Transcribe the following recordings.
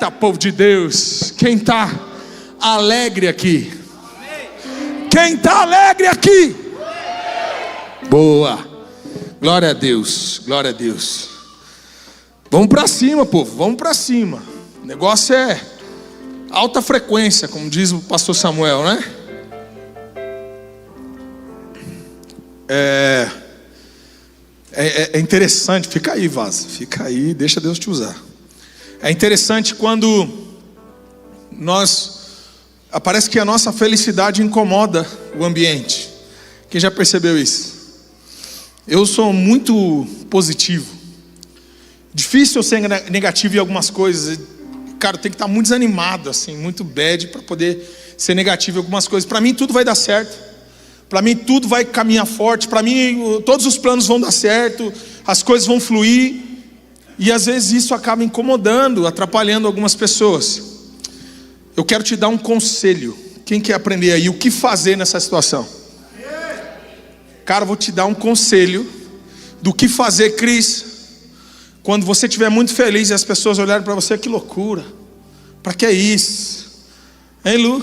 Eita, povo de Deus, quem está alegre aqui? Quem está alegre aqui? Boa, glória a Deus, glória a Deus. Vamos para cima, povo, vamos para cima. O negócio é alta frequência, como diz o pastor Samuel, né? É interessante, fica aí, vaza, fica aí, deixa Deus te usar. É interessante quando parece que a nossa felicidade incomoda o ambiente. Quem já percebeu isso? Eu sou muito positivo. Difícil eu ser negativo em algumas coisas. Cara, tem que estar muito desanimado, assim, muito bad para poder ser negativo em algumas coisas. Para mim tudo vai dar certo. Para mim tudo vai caminhar forte. Para mim todos os planos vão dar certo. As coisas vão fluir. E às vezes isso acaba incomodando, atrapalhando algumas pessoas. Eu quero te dar um conselho. Quem quer aprender aí o que fazer nessa situação? Cara, eu vou te dar um conselho do que fazer, Cris, quando você estiver muito feliz e as pessoas olharem para você, que loucura, para que isso? Hein, Lu?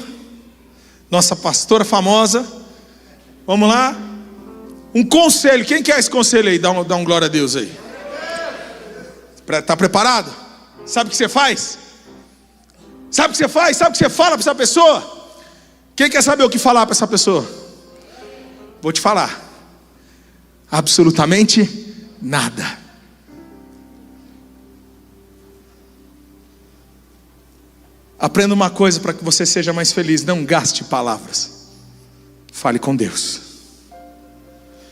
Nossa pastora famosa. Vamos lá? Um conselho, quem quer esse conselho aí? Dá um glória a Deus aí. Está preparado? Sabe o que você faz? Sabe o que você faz? Sabe o que você fala para essa pessoa? Quem quer saber o que falar para essa pessoa? Vou te falar. Absolutamente nada. Aprenda uma coisa para que você seja mais feliz. Não gaste palavras. Fale com Deus.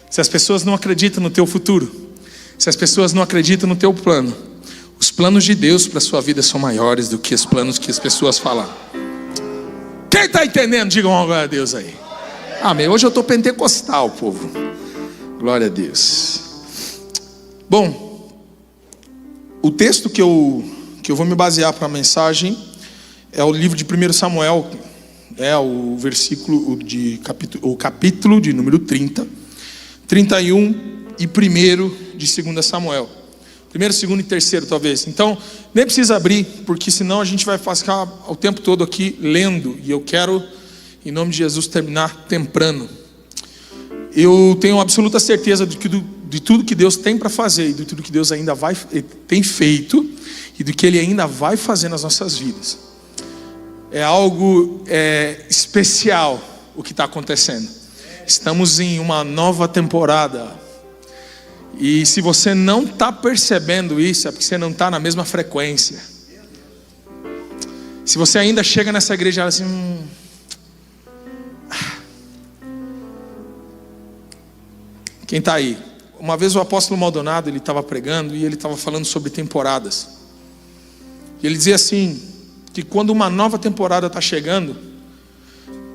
Se as pessoas não acreditam no teu futuro, se as pessoas não acreditam no teu plano, os planos de Deus para a sua vida são maiores do que os planos que as pessoas falam. Quem está entendendo? Diga uma glória a Deus aí. Amém. Hoje eu estou pentecostal, povo. Glória a Deus. Bom, o texto que eu vou me basear para a mensagem é o livro de 1 Samuel. É o capítulo de número 30, 31 e 1 de 2 Samuel. 1º, 2º e 3º talvez. Então, nem precisa abrir, porque senão a gente vai ficar o tempo todo aqui lendo. E eu quero, em nome de Jesus, terminar temprano. Eu tenho absoluta certeza de tudo que Deus tem para fazer, e de tudo que Deus ainda tem feito, e do que Ele ainda vai fazer nas nossas vidas. É algo especial o que está acontecendo. Estamos em uma nova temporada. E se você não está percebendo isso, é porque você não está na mesma frequência. Se você ainda chega nessa igreja assim, quem está aí? Uma vez o apóstolo Maldonado, ele estava pregando e ele estava falando sobre temporadas. E ele dizia assim, que quando uma nova temporada está chegando,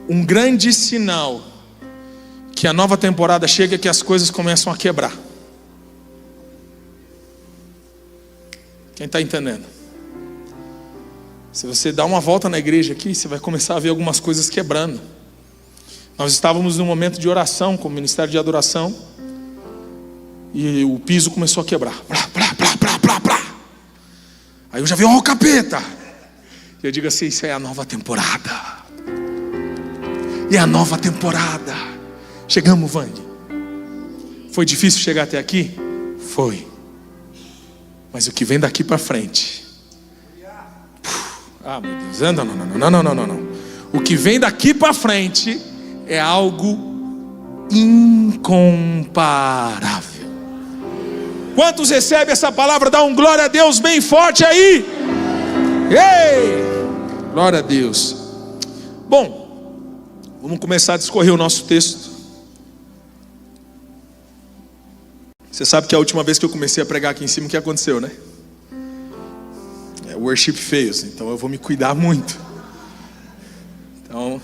um grande sinal que a nova temporada chega é que as coisas começam a quebrar. Quem está entendendo? Se você dá uma volta na igreja aqui, você vai começar a ver algumas coisas quebrando. Nós estávamos num momento de oração, com o ministério de adoração, e o piso começou a quebrar. Plá, plá, plá, plá, plá, plá. Aí eu já vi, ó, o capeta. E eu digo assim, isso é a nova temporada. E a nova temporada. Chegamos, Vande. Foi difícil chegar até aqui? Foi. Mas o que vem daqui para frente. Ah, meu Deus. Não. O que vem daqui para frente é algo incomparável. Quantos recebem essa palavra? Dá um glória a Deus bem forte aí. Ei! Glória a Deus. Bom, vamos começar a discorrer o nosso texto. Você sabe que a última vez que eu comecei a pregar aqui em cima, o que aconteceu, né? Worship fails, então eu vou me cuidar muito. Então,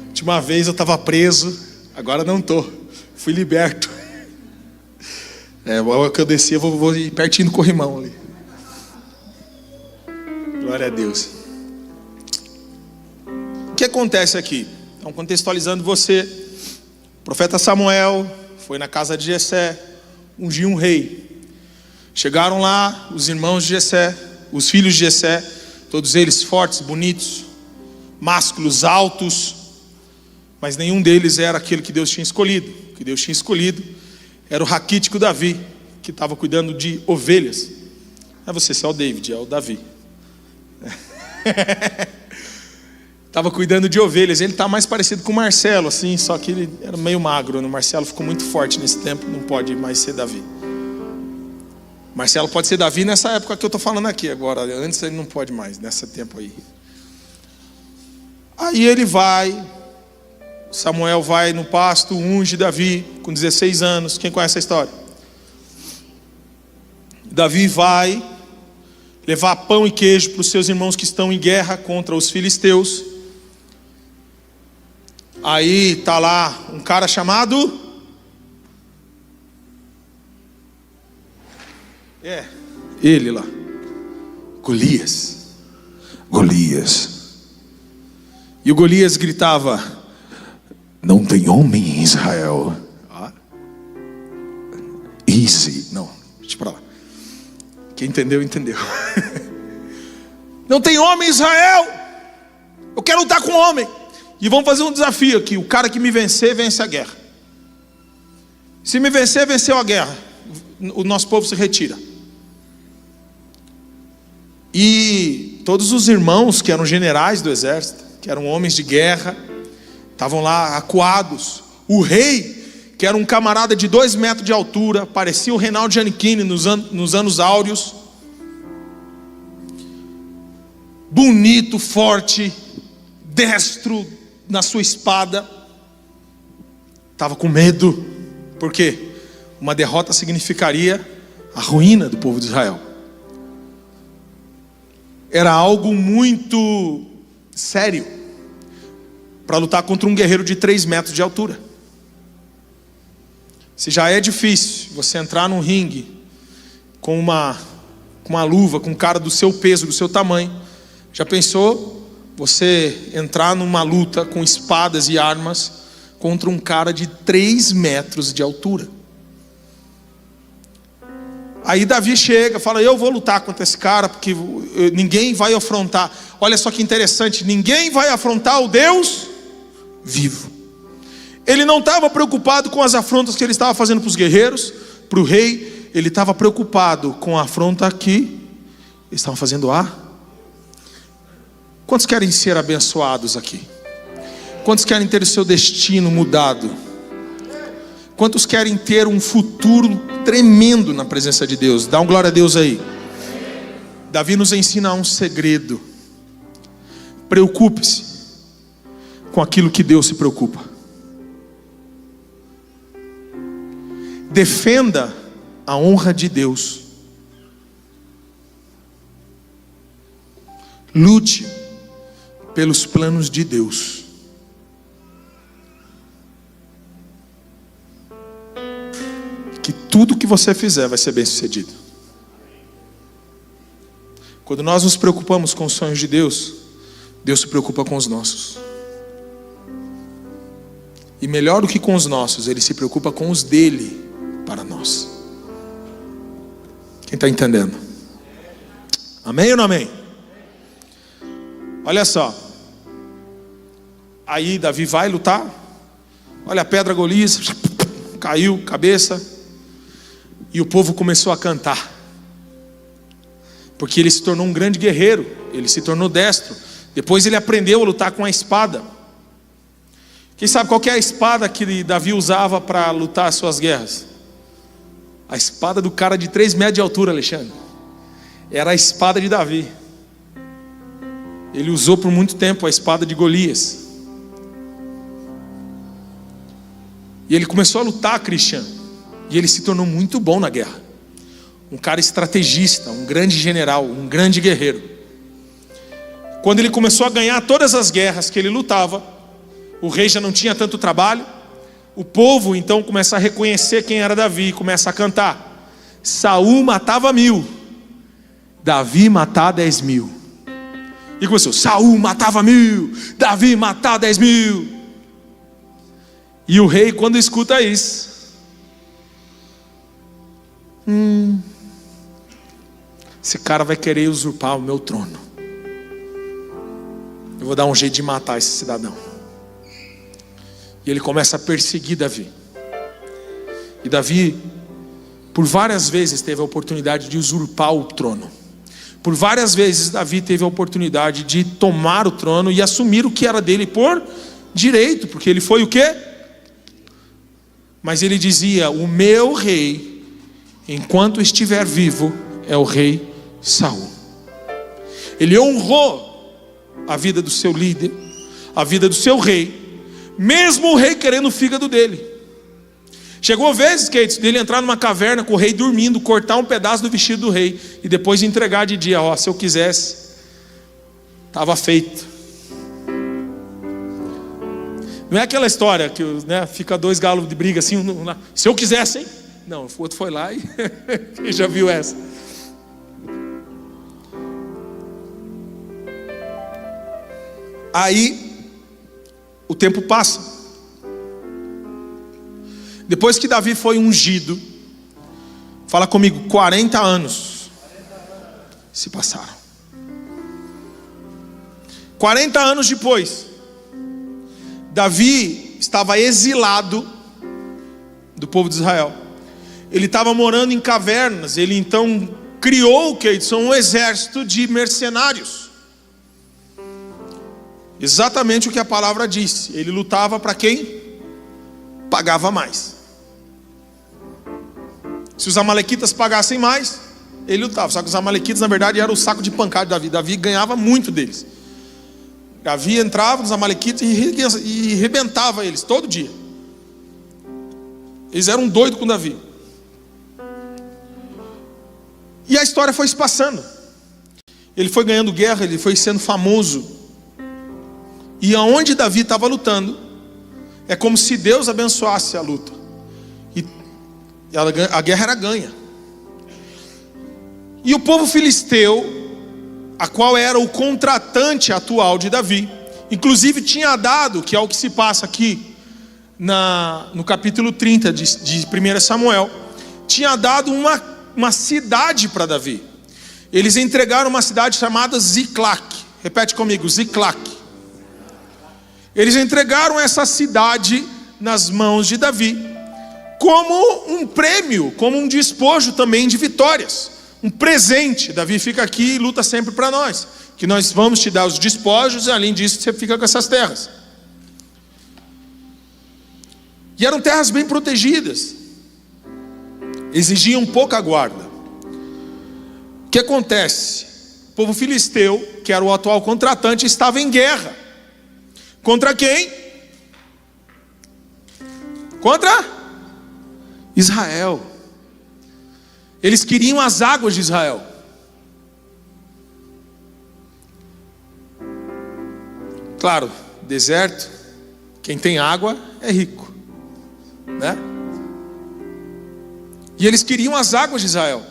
última vez eu estava preso, agora não estou. Fui liberto. A hora que eu descer, eu vou ir pertinho do corrimão ali. Glória a Deus. O que acontece aqui? Então, contextualizando você, o profeta Samuel foi na casa de Jessé, ungiu um rei. Chegaram lá os irmãos de Jessé, os filhos de Jessé, todos eles fortes, bonitos, másculos, altos, mas nenhum deles era aquele que Deus tinha escolhido. O que Deus tinha escolhido era o raquítico Davi, que estava cuidando de ovelhas. Não é você, é o David, é o Davi. Estava cuidando de ovelhas. Ele está mais parecido com o Marcelo, assim, só que ele era meio magro. O Marcelo ficou muito forte nesse tempo, não pode mais ser Davi. Marcelo pode ser Davi nessa época que eu estou falando aqui agora. Antes ele não pode mais, nesse tempo aí. Aí ele vai, Samuel vai no pasto, unge Davi com 16 anos. Quem conhece a história? Davi vai levar pão e queijo para os seus irmãos que estão em guerra contra os filisteus. Aí está lá um cara chamado... ele lá. Golias. E o Golias gritava: não tem homem em Israel. Easy. Não, deixa pra lá. Quem entendeu, entendeu. Não tem homem em Israel. Eu quero lutar com homem. E vamos fazer um desafio aqui. O cara que me vencer, vence a guerra. Se me vencer, venceu a guerra. O nosso povo se retira. E todos os irmãos que eram generais do exército, que eram homens de guerra, estavam lá acuados. O rei, que era um camarada de 2 metros de altura, parecia o Reinaldo Giannichini nos anos áureos, bonito, forte, destro na sua espada, estava com medo. Por quê? Uma derrota significaria a ruína do povo de Israel. Era algo muito sério para lutar contra um guerreiro de 3 metros de altura. Se já é difícil você entrar num ringue com uma luva, com um cara do seu peso, do seu tamanho, já pensou você entrar numa luta com espadas e armas contra um cara de 3 metros de altura? Aí Davi chega, fala: eu vou lutar contra esse cara, porque ninguém vai afrontar. Olha só que interessante, ninguém vai afrontar o Deus vivo. Ele não estava preocupado com as afrontas que ele estava fazendo para os guerreiros, para o rei. Ele estava preocupado com a afronta que eles estavam fazendo Quantos querem ser abençoados aqui? Quantos querem ter o seu destino mudado? Quantos querem ter um futuro tremendo na presença de Deus? Dá um glória a Deus aí. Davi nos ensina um segredo. Preocupe-se com aquilo que Deus se preocupa. Defenda a honra de Deus. Lute pelos planos de Deus. Que tudo que você fizer vai ser bem sucedido. Quando nós nos preocupamos com os sonhos de Deus, Deus se preocupa com os nossos. E melhor do que com os nossos, Ele se preocupa com os dele para nós. Quem está entendendo? Amém ou não amém? Olha só. Aí Davi vai lutar. Olha a pedra, Golias caiu, cabeça. E o povo começou a cantar, porque ele se tornou um grande guerreiro, ele se tornou destro. Depois ele aprendeu a lutar com a espada. Quem sabe qual que é a espada que Davi usava para lutar as suas guerras? A espada do cara de 3 metros de altura, Alexandre. Era a espada de Davi. Ele usou por muito tempo a espada de Golias. E ele começou a lutar, Cristian. E ele se tornou muito bom na guerra. Um cara estrategista, um grande general, um grande guerreiro. Quando ele começou a ganhar todas as guerras que ele lutava, o rei já não tinha tanto trabalho. O povo então começa a reconhecer quem era Davi e começa a cantar: Saul matava 1000, Davi matava 10.000. E começou: Saul matava 1000, Davi matava 10.000. E o rei, quando escuta isso, esse cara vai querer usurpar o meu trono. vou dar um jeito de matar esse cidadão. E ele começa a perseguir Davi. E Davi, por várias vezes, teve a oportunidade de usurpar o trono. Por várias vezes Davi teve a oportunidade de tomar o trono e assumir o que era dele por direito, porque ele foi o quê? Mas ele dizia: o meu rei, enquanto estiver vivo, é o rei Saul. Ele honrou a vida do seu líder, a vida do seu rei, mesmo o rei querendo o fígado dele. Chegou vezes, Kate, dele entrar numa caverna com o rei dormindo, cortar um pedaço do vestido do rei e depois entregar de dia. Ó, se eu quisesse, estava feito. Não é aquela história que, né, fica dois galos de briga assim, se eu quisesse, hein? Não, o outro foi lá e quem já viu essa? Aí o tempo passa. Depois que Davi foi ungido, fala comigo, 40 anos se passaram. 40 anos depois, Davi estava exilado do povo de Israel. Ele estava morando em cavernas. Ele então criou o que são um exército de mercenários. Exatamente o que a palavra disse. Ele lutava para quem pagava mais. Se os amalequitas pagassem mais, ele lutava. Só que os amalequitas, na verdade, eram o saco de pancada de Davi. Davi ganhava muito deles. Davi entrava nos amalequitas e arrebentava eles todo dia. Eles eram doidos com Davi. E a história foi se passando. Ele foi ganhando guerra, ele foi sendo famoso. E aonde Davi estava lutando, é como se Deus abençoasse a luta. E a guerra era ganha. E o povo filisteu, a qual era o contratante atual de Davi, inclusive tinha dado, que é o que se passa aqui no capítulo 30 de 1 Samuel, tinha dado uma cidade para Davi. Eles entregaram uma cidade chamada Ziclac. Repete comigo, Ziclac. Eles entregaram essa cidade nas mãos de Davi como um prêmio, como um despojo também de vitórias, um presente. Davi fica aqui e luta sempre para nós, que nós vamos te dar os despojos e além disso você fica com essas terras. E eram terras bem protegidas, exigiam pouca guarda. O que acontece? O povo filisteu, que era o atual contratante, estava em guerra. Contra quem? Contra Israel. Eles queriam as águas de Israel. Claro, deserto, quem tem água é rico, né? E eles queriam as águas de Israel.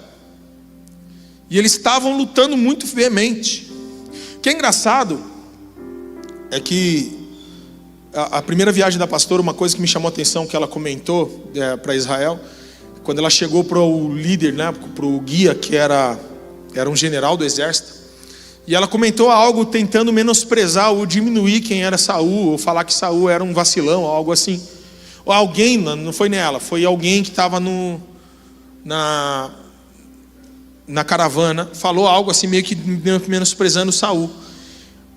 E eles estavam lutando muito veemente. O que é engraçado é que a primeira viagem da pastora, uma coisa que me chamou a atenção, que ela comentou para Israel, quando ela chegou para o líder, né, para o guia, que era um general do exército, e ela comentou algo tentando menosprezar ou diminuir quem era Saul, ou falar que Saul era um vacilão, ou algo assim. Ou alguém, não foi nela, foi alguém que estava na caravana, falou algo assim meio que menosprezando Saul.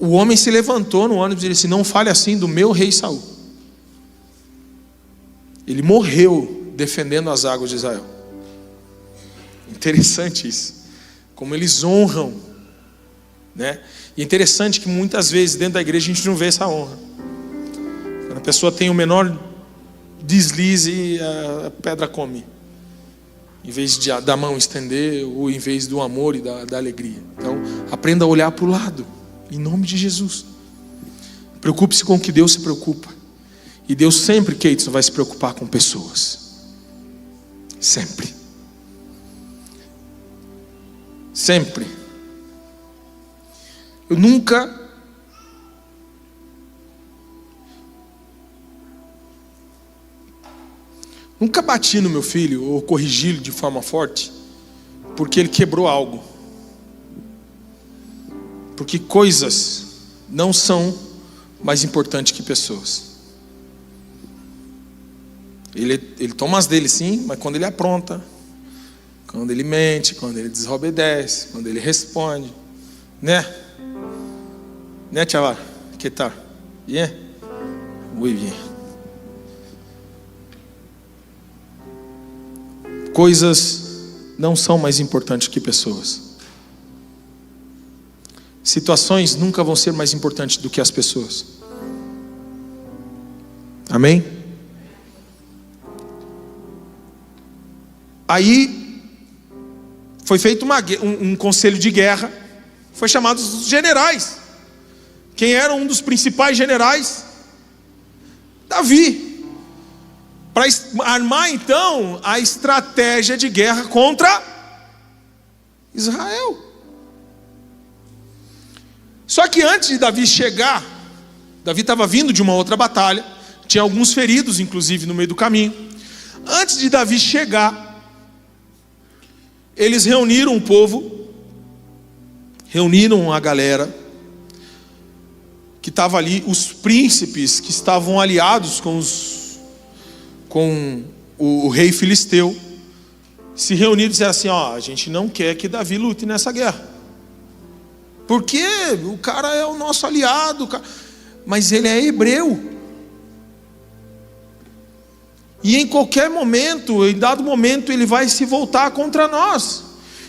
O homem se levantou no ônibus e disse: não fale assim do meu rei Saul. Ele morreu defendendo as águas de Israel. Interessante isso, como eles honram, né? E é interessante que muitas vezes dentro da igreja a gente não vê essa honra. Quando a pessoa tem o menor deslize, a pedra come, em vez da mão estender, ou em vez do amor e da alegria. Então aprenda a olhar para o lado, em nome de Jesus. Preocupe-se com o que Deus se preocupa. E Deus sempre, Keitson, vai se preocupar com pessoas. Sempre. Sempre. Eu nunca bati no meu filho ou corrigi-lo de forma forte porque ele quebrou algo. Porque coisas não são mais importantes que pessoas. Ele toma as dele sim, mas quando ele apronta, quando ele mente, quando ele desobedece, quando ele responde, né? Né, chaval? Que tal? Bien? Muy bien. Coisas não são mais importantes que pessoas. Situações nunca vão ser mais importantes do que as pessoas. Amém? Aí foi feito um conselho de guerra. Foi chamado os generais. Quem era um dos principais generais? Davi. Para armar então a estratégia de guerra contra Israel. Só que antes de Davi chegar, Davi estava vindo de uma outra batalha, tinha alguns feridos inclusive no meio do caminho. Antes de Davi chegar, eles reuniram o povo, reuniram a galera que estava ali, os príncipes que estavam aliados com o rei filisteu, se reuniram e disseram assim: ó, a gente não quer que Davi lute nessa guerra, porque o cara é o nosso aliado, mas ele é hebreu, e em qualquer momento, em dado momento, ele vai se voltar contra nós.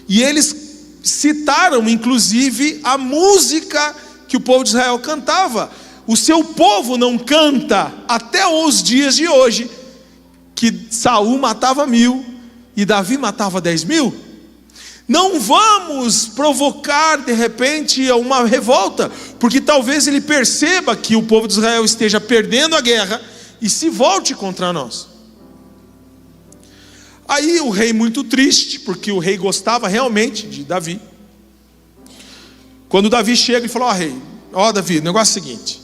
E eles citaram inclusive a música que o povo de Israel cantava: o seu povo não canta até os dias de hoje que Saul matava 1000 e Davi matava 10.000. Não vamos provocar de repente uma revolta, porque talvez ele perceba que o povo de Israel esteja perdendo a guerra e se volte contra nós. Aí o rei, muito triste, porque o rei gostava realmente de Davi, quando Davi chega e fala: ó rei, ó Davi, o negócio é o seguinte,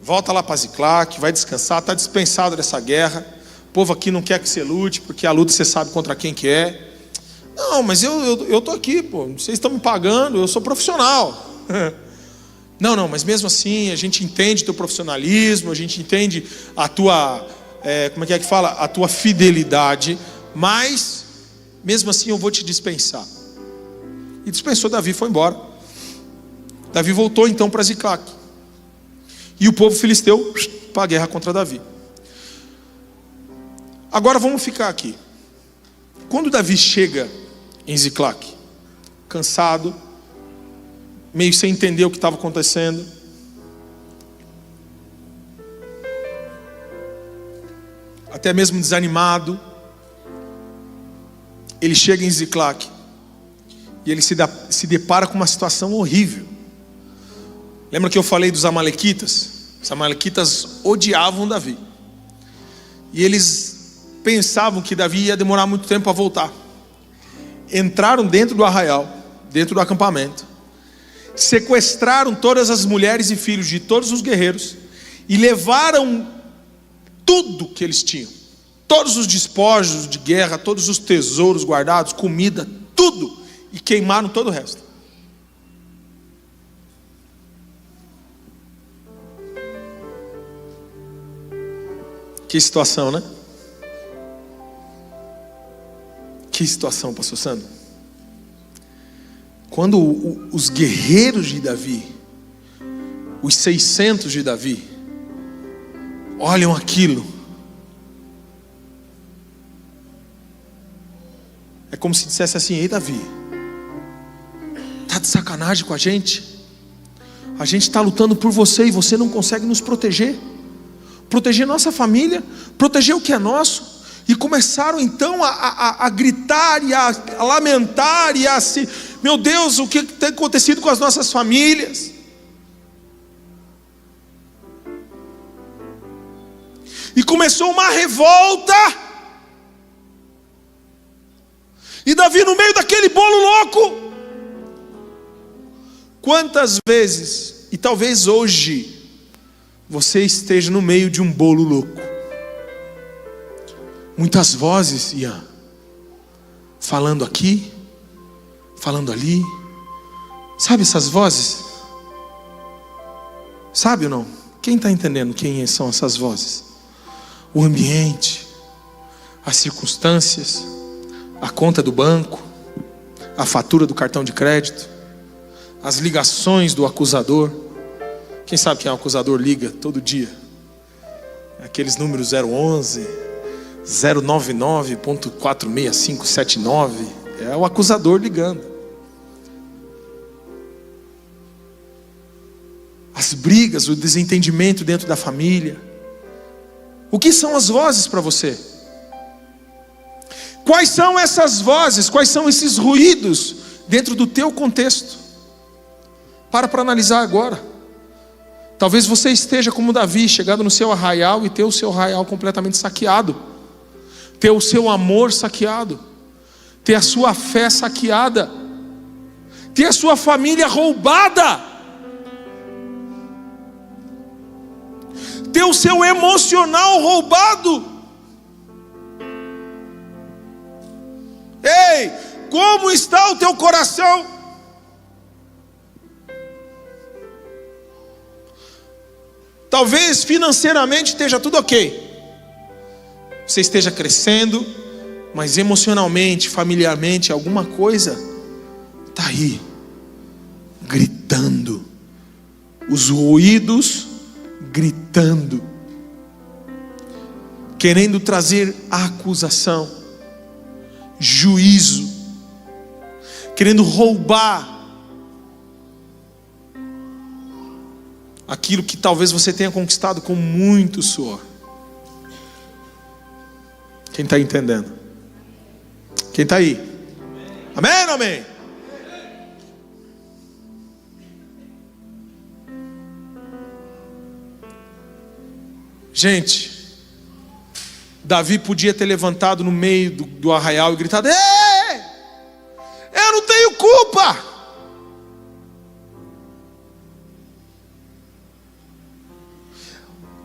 volta lá para Ziclac, vai descansar, está dispensado dessa guerra, o povo aqui não quer que você lute, porque a luta você sabe contra quem que é. Não, mas eu estou aqui, pô, vocês estão me pagando, eu sou profissional. Não, mas mesmo assim, a gente entende teu profissionalismo, a gente entende a tua, como é que fala? A tua fidelidade, mas mesmo assim eu vou te dispensar. E dispensou Davi, foi embora. Davi voltou então para Ziclac, e o povo filisteu para a guerra contra Davi. Agora vamos ficar aqui. Quando Davi chega em Ziclac, cansado, meio sem entender o que estava acontecendo, até mesmo desanimado, ele chega em Ziclac e ele se depara com uma situação horrível. Lembra que eu falei dos amalequitas? Os amalequitas odiavam Davi, e eles pensavam que Davi ia demorar muito tempo para voltar. Entraram dentro do arraial, dentro do acampamento, sequestraram todas as mulheres e filhos de todos os guerreiros e levaram tudo que eles tinham, todos os despojos de guerra, todos os tesouros guardados, comida, tudo, e queimaram todo o resto. Que situação, né? Que situação, pastor Sandro. Quando os guerreiros de Davi, os 600 de Davi, olham aquilo, é como se dissesse assim: ei Davi, tá de sacanagem com a gente? A gente está lutando por você e você não consegue nos proteger nossa família, proteger o que é nosso. E começaram então a gritar e a lamentar e a se... Meu Deus, o que tem acontecido com as nossas famílias? E começou uma revolta. E Davi no meio daquele bolo louco. Quantas vezes, e talvez hoje, você esteja no meio de um bolo louco. Muitas vozes, Ian, falando aqui, falando ali. Sabe essas vozes? Sabe ou não? Quem está entendendo quem são essas vozes? O ambiente, as circunstâncias, a conta do banco, a fatura do cartão de crédito, as ligações do acusador. Quem sabe quem é o acusador liga todo dia? Aqueles números 011, 099.46579. É o acusador ligando. As brigas, o desentendimento dentro da família. O que são as vozes para você? Quais são essas vozes? Quais são esses ruídos dentro do teu contexto? Para analisar agora. Talvez você esteja como Davi, chegado no seu arraial e ter o seu arraial completamente saqueado, ter o seu amor saqueado, ter a sua fé saqueada, ter a sua família roubada, ter o seu emocional roubado. Ei, como está o teu coração? Talvez financeiramente esteja tudo ok, você esteja crescendo, mas emocionalmente, familiarmente, alguma coisa está aí, gritando, os ruídos gritando, querendo trazer acusação, juízo, querendo roubar aquilo que talvez você tenha conquistado com muito suor. Quem está entendendo? Quem está aí? Amém ou amém? Gente, Davi podia ter levantado no meio do arraial e gritado: ei, eu não tenho culpa.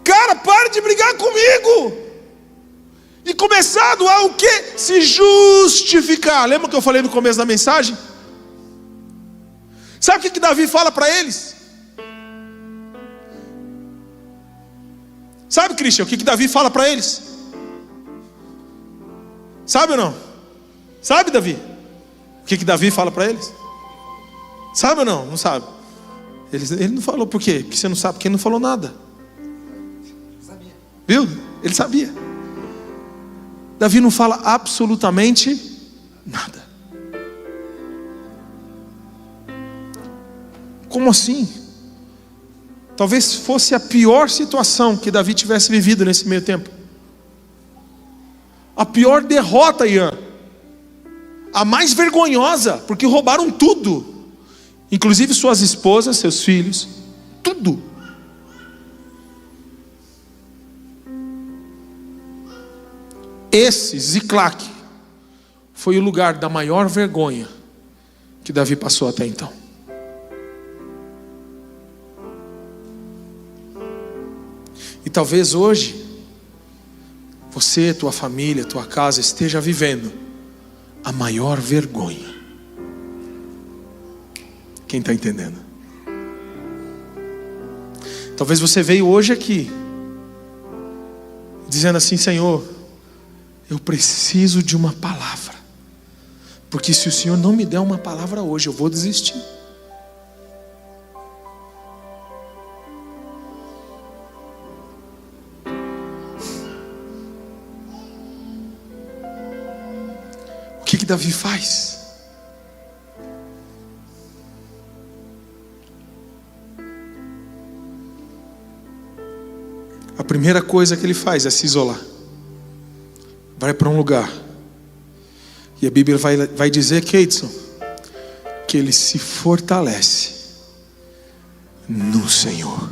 Cara, para de brigar comigo. E começado a o quê? Se justificar. Lembra que eu falei no começo da mensagem? Sabe o que Davi fala para eles? Sabe, Cristian, o que Davi fala para eles? Sabe ou não? Sabe, Davi? O que Davi fala para eles? Sabe ou não? Não sabe. Ele não falou por quê? Porque você não sabe, porque ele não falou nada. Viu? Ele sabia. Davi não fala absolutamente nada. Como assim? Talvez fosse a pior situação que Davi tivesse vivido nesse meio tempo. A pior derrota, Ian. A mais vergonhosa, porque roubaram tudo. Inclusive suas esposas, seus filhos, tudo. Esse Ziclac foi o lugar da maior vergonha que Davi passou até então. E talvez hoje você, tua família, tua casa esteja vivendo a maior vergonha. Quem está entendendo? Talvez você veio hoje aqui dizendo assim: Senhor, eu preciso de uma palavra, porque se o Senhor não me der uma palavra hoje, eu vou desistir. O que Davi faz? A primeira coisa que ele faz é se isolar. Vai para um lugar. E a Bíblia vai dizer, Keidson, que ele se fortalece no Senhor.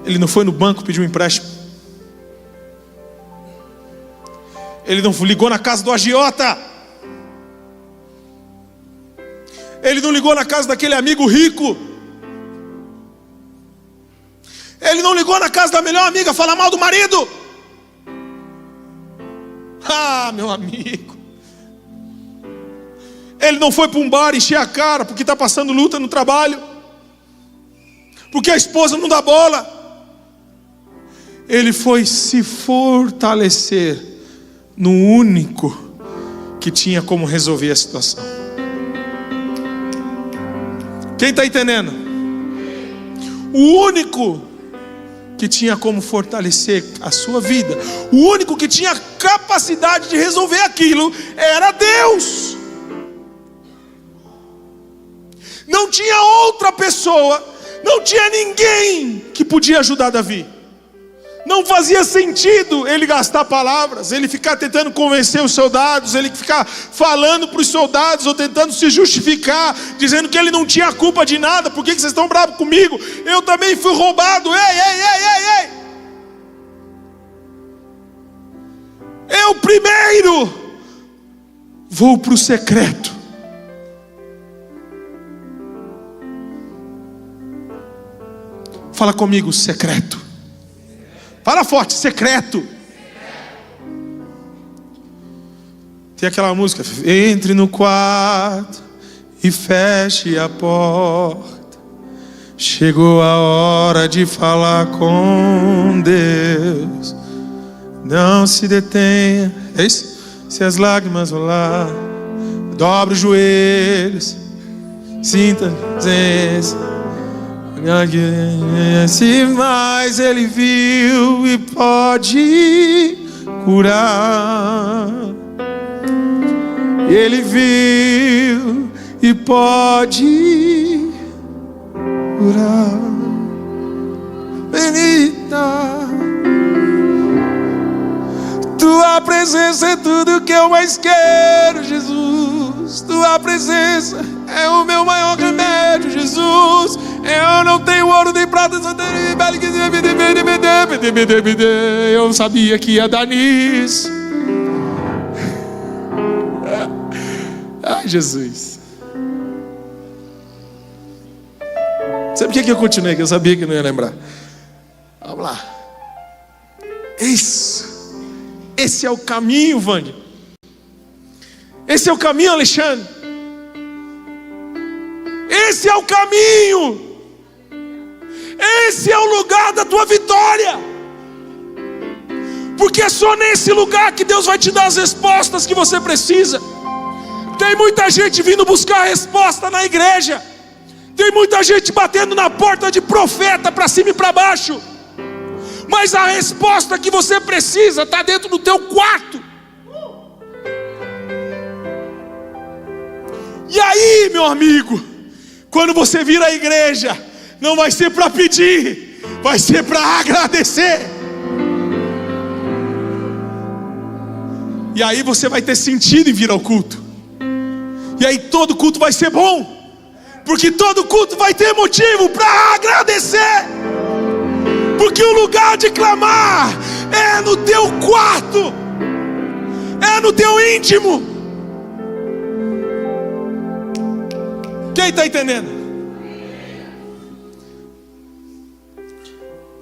Ele não foi no banco pedir um empréstimo. Ele não ligou na casa do agiota. Ele não ligou na casa daquele amigo rico. Ele não ligou na casa da melhor amiga falar mal do marido. Ah, meu amigo. Ele não foi para um bar encher a cara porque está passando luta no trabalho, porque a esposa não dá bola. Ele foi se fortalecer no único que tinha como resolver a situação. Quem está entendendo? O único que tinha como fortalecer a sua vida, o único que tinha capacidade de resolver aquilo, era Deus. Não tinha outra pessoa, não tinha ninguém que podia ajudar Davi. Não fazia sentido ele gastar palavras, ele ficar tentando convencer os soldados, ele ficar falando para os soldados ou tentando se justificar, dizendo que ele não tinha culpa de nada. Por que vocês estão bravos comigo? Eu também fui roubado. Ei! Eu primeiro vou para o secreto. Fala comigo, secreto. Fala forte, secreto. Tem aquela música: entre no quarto e feche a porta. Chegou a hora de falar com Deus. Não se detenha. É isso? Se as lágrimas rolar, dobre os joelhos, sinta a presença. Se mais ele viu e pode curar. Ele viu e pode curar. Benita, tua presença é tudo que eu mais quero, Jesus. Tua presença é o meu maior remédio, Jesus. Eu não tenho ouro nem prata. Eu sabia que ia dar nisso. Ai, Jesus. Sabe por que eu continuei? Que eu sabia que não ia lembrar. Vamos lá. Isso. Esse é o caminho, Vande. Esse é o caminho, Alexandre. Esse é o caminho. Esse é o lugar da tua vitória. Porque é só nesse lugar que Deus vai te dar as respostas que você precisa. Tem muita gente vindo buscar a resposta na igreja. Tem muita gente batendo na porta de profeta para cima e para baixo. Mas a resposta que você precisa está dentro do teu quarto. E aí, meu amigo, quando você vir à igreja, não vai ser para pedir, vai ser para agradecer. E aí você vai ter sentido em vir ao culto. E aí todo culto vai ser bom, porque todo culto vai ter motivo para agradecer. Porque o lugar de clamar é no teu quarto, é no teu íntimo. Quem está entendendo?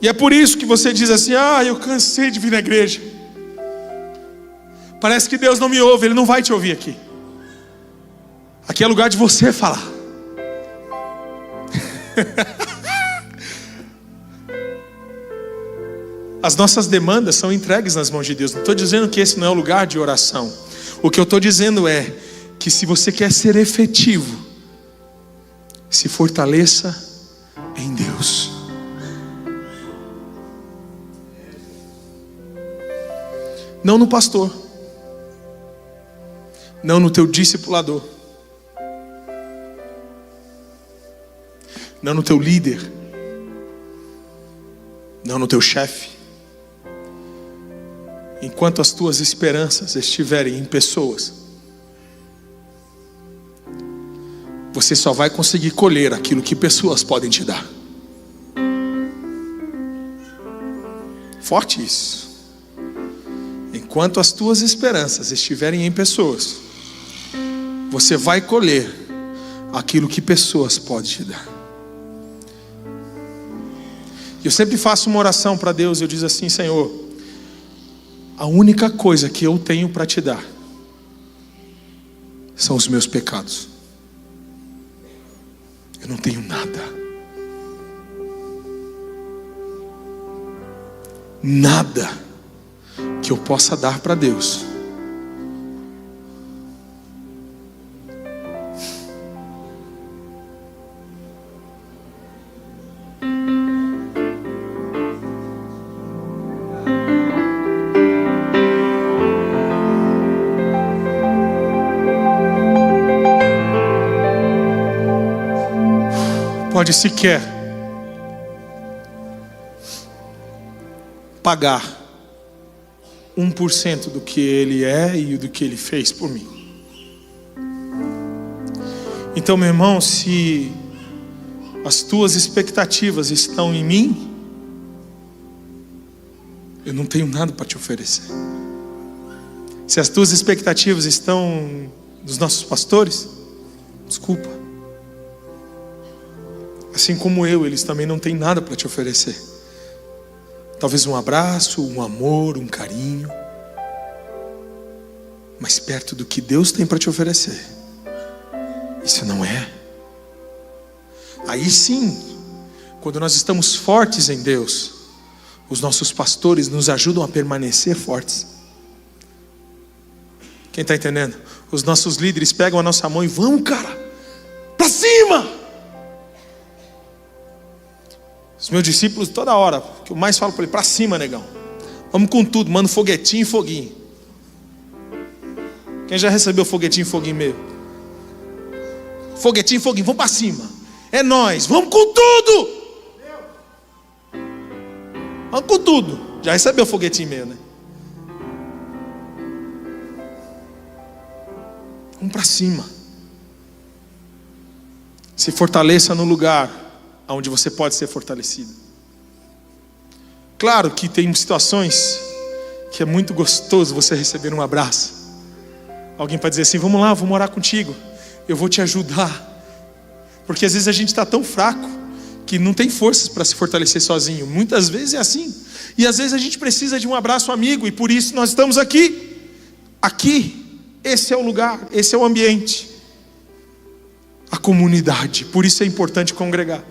E é por isso que você diz assim: ah, eu cansei de vir na igreja. Parece que Deus não me ouve. Ele não vai te ouvir aqui. Aqui é lugar de você falar. As nossas demandas são entregues nas mãos de Deus. Não estou dizendo que esse não é o lugar de oração. O que eu estou dizendo é que se você quer ser efetivo, se fortaleça em Deus. Não no pastor, não no teu discipulador, não no teu líder, não no teu chefe. Enquanto as tuas esperanças estiverem em pessoas, você só vai conseguir colher aquilo que pessoas podem te dar. Forte isso. Enquanto as tuas esperanças estiverem em pessoas, você vai colher aquilo que pessoas podem te dar. Eu sempre faço uma oração para Deus. Eu digo assim: Senhor, a única coisa que eu tenho para te dar são os meus pecados. Eu não tenho nada. Nada que eu possa dar para Deus. Pode sequer pagar 1% do que Ele é e do que Ele fez por mim. Então, meu irmão, se as tuas expectativas estão em mim, eu não tenho nada para te oferecer. Se as tuas expectativas estão nos nossos pastores, desculpa. Assim como eles também não têm nada para te oferecer. Talvez um abraço, um amor, um carinho. Mas perto do que Deus tem para te oferecer, isso não é. Aí sim, quando nós estamos fortes em Deus, os nossos pastores nos ajudam a permanecer fortes. Quem está entendendo? Os nossos líderes pegam a nossa mão e vamos, cara, para cima! Os meus discípulos, toda hora, o que eu mais falo para ele, para cima, negão. Vamos com tudo, manda foguetinho e foguinho. Quem já recebeu foguetinho e foguinho meu? Foguetinho e foguinho, vamos para cima. É nós, vamos com tudo. Vamos com tudo. Já recebeu foguetinho meu, né? Vamos para cima. Se fortaleça no lugar onde você pode ser fortalecido. Claro que tem situações que é muito gostoso você receber um abraço. Alguém pode dizer assim, vamos lá, vou orar contigo, eu vou te ajudar. Porque às vezes a gente está tão fraco que não tem forças para se fortalecer sozinho. Muitas vezes é assim. E às vezes a gente precisa de um abraço amigo, e por isso nós estamos aqui. Aqui, esse é o lugar, esse é o ambiente, a comunidade. Por isso é importante congregar.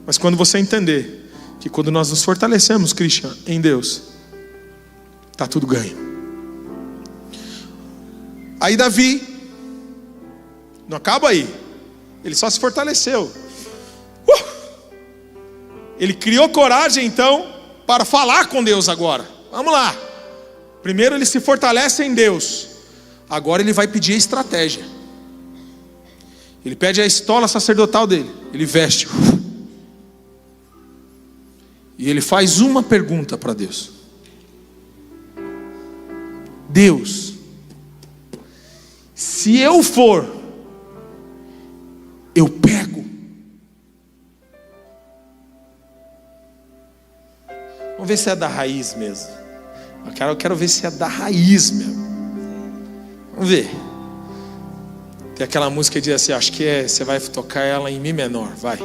Mas quando você entender que quando nós nos fortalecemos, Christian, em Deus, está tudo ganho. Aí Davi, não acaba aí, ele só se fortaleceu. Ele criou coragem então para falar com Deus agora. Vamos lá. Primeiro ele se fortalece em Deus. Agora ele vai pedir a estratégia. Ele pede a estola sacerdotal dele. Ele veste. E ele faz uma pergunta para Deus. Deus, se eu for, eu pego. Vamos ver se é da raiz mesmo. Eu quero ver se é da raiz mesmo. Vamos ver. Tem aquela música que diz assim, acho que você vai tocar ela em Mi menor, vai.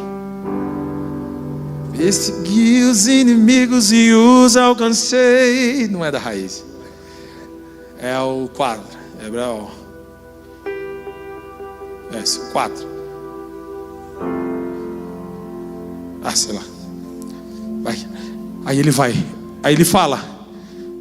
Persegui os inimigos e os alcancei. Não é da raiz. É o quadro. É o 4. Sei lá. Vai. Aí ele vai. Aí ele fala.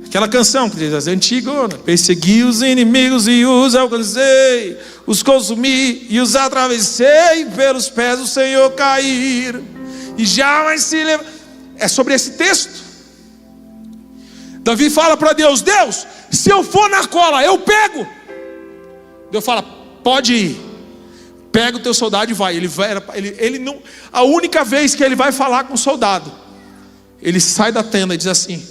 Aquela canção que diz assim, antigona. Persegui os inimigos e os alcancei. Os consumi e os atravessei. Pelos pés do Senhor caíram. E jamais se leva. É sobre esse texto. Davi fala para Deus, Deus, se eu for na cola, eu pego. Deus fala, pode ir. Pega o teu soldado e vai. Ele não. A única vez que ele vai falar com o soldado, ele sai da tenda e diz assim,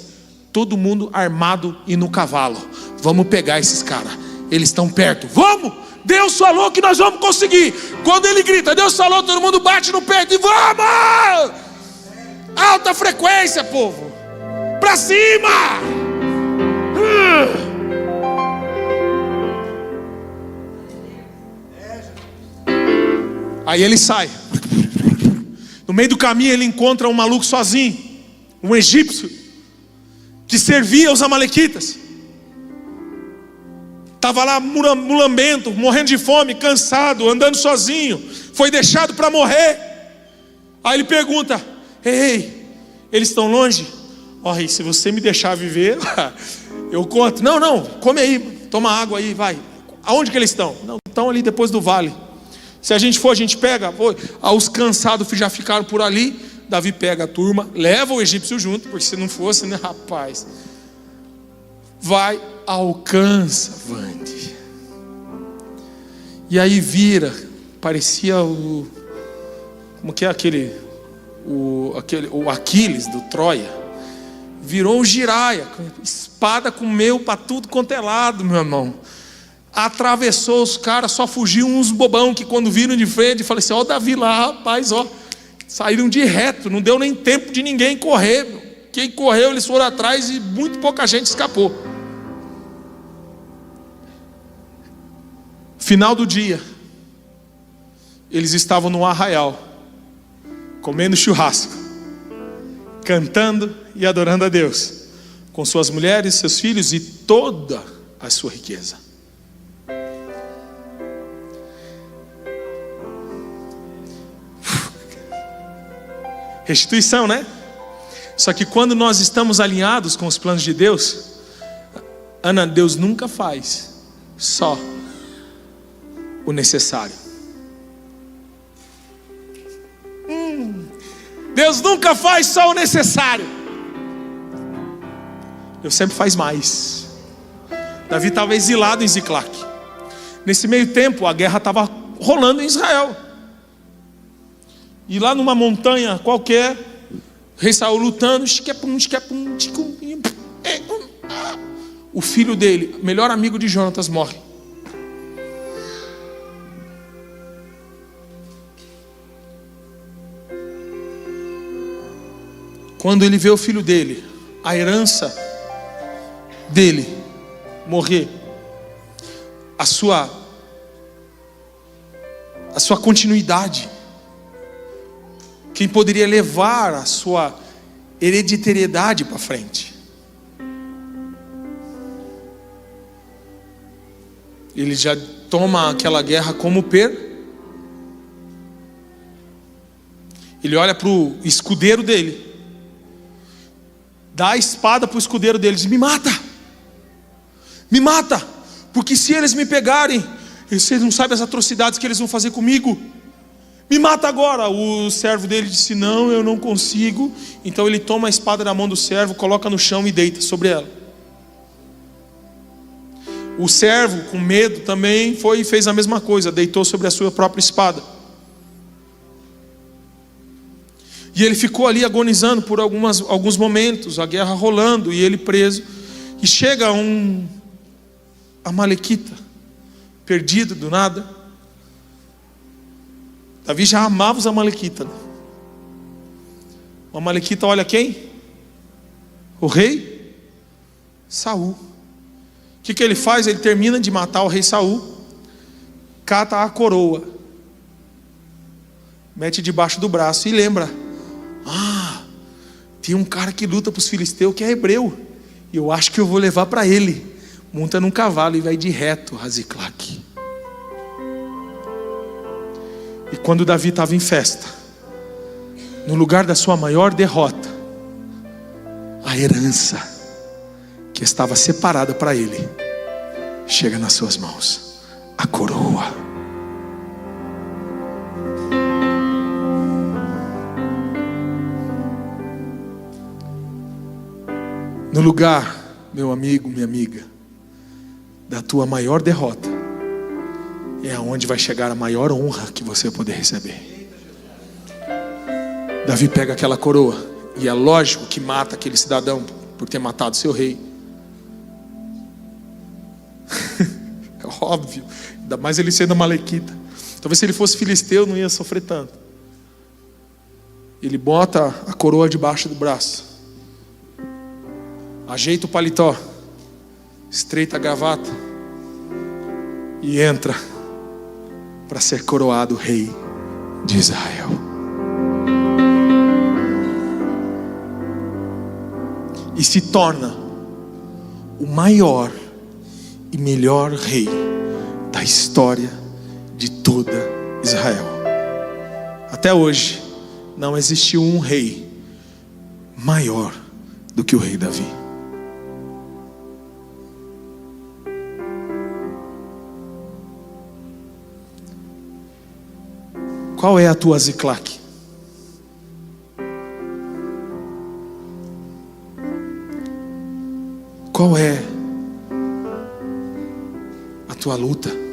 todo mundo armado e no cavalo. Vamos pegar esses caras. Eles estão perto. Vamos! Deus falou que nós vamos conseguir. Quando ele grita, Deus falou, todo mundo bate no peito e vamos! Alta frequência, povo. Pra cima! Aí ele sai. No meio do caminho ele encontra um maluco sozinho, um egípcio. que servia aos amalequitas. Estava lá mulambento, morrendo de fome, cansado, andando sozinho, foi deixado para morrer. Aí ele pergunta: ei, eles estão longe? Olha, se você me deixar viver, eu conto. Não, come aí, toma água aí, vai. Aonde que eles estão? Não, estão ali depois do vale. Se a gente for, a gente pega. Os cansados já ficaram por ali. Davi pega a turma, leva o egípcio junto, porque se não fosse, né, rapaz, vai, alcança Vande. E aí vira, parecia como que é o Aquiles do Troia, virou o Giraia, espada comeu para tudo quanto é lado, meu irmão. Atravessou os caras, só fugiu uns bobão que quando viram de frente, falei assim: ó, o Davi lá, rapaz, ó. Saíram de reto, não deu nem tempo de ninguém correr. Quem correu, eles foram atrás e muito pouca gente escapou. Final do dia, eles estavam no arraial, comendo churrasco, cantando e adorando a Deus, com suas mulheres, seus filhos e toda a sua riqueza. Restituição, né? Só que quando nós estamos alinhados com os planos de Deus, Ana, Deus nunca faz só o necessário. Deus nunca faz só o necessário. Deus sempre faz mais. Davi estava exilado em Ziclac. Nesse meio tempo, a guerra estava rolando em Israel. E lá numa montanha qualquer, o rei Saul lutando, o filho dele, melhor amigo de Jonatas, morre. Quando ele vê o filho dele, a herança dele morrer, a sua continuidade, quem poderia levar a sua hereditariedade para frente, ele já toma aquela guerra como ele olha para o escudeiro dele, dá a espada para o escudeiro dele, diz: me mata, porque se eles me pegarem, vocês não sabem as atrocidades que eles vão fazer comigo. Me mata agora. O servo dele disse: não, eu não consigo. Então ele toma a espada da mão do servo, coloca no chão e deita sobre ela. O servo, com medo também, foi e fez a mesma coisa, deitou sobre a sua própria espada. E ele ficou ali agonizando por alguns momentos, a guerra rolando e ele preso. E chega um amalequita, perdido do nada. Davi já amava os amalequitas. O amalequita olha quem? O rei Saul. O que ele faz? Ele termina de matar o rei Saul, cata a coroa, mete debaixo do braço e lembra: tem um cara que luta para os filisteus que é hebreu, e eu acho que eu vou levar para ele. Monta num cavalo e vai de reto a Ziclac. E quando Davi estava em festa, no lugar da sua maior derrota, a herança que estava separada para ele chega nas suas mãos, a coroa. No lugar, meu amigo, minha amiga, da tua maior derrota, é aonde vai chegar a maior honra que você poder receber. Davi pega aquela coroa, e é lógico que mata aquele cidadão por ter matado seu rei. É óbvio, ainda mais ele sendo amalequita. Talvez se ele fosse filisteu não ia sofrer tanto. Ele bota a coroa debaixo do braço, ajeita o paletó, estreita a gravata e entra para ser coroado rei de Israel. e se torna o maior e melhor rei da história de toda Israel. Até hoje não existiu um rei maior do que o rei Davi. Qual é a tua Ziclac? Qual é a tua luta?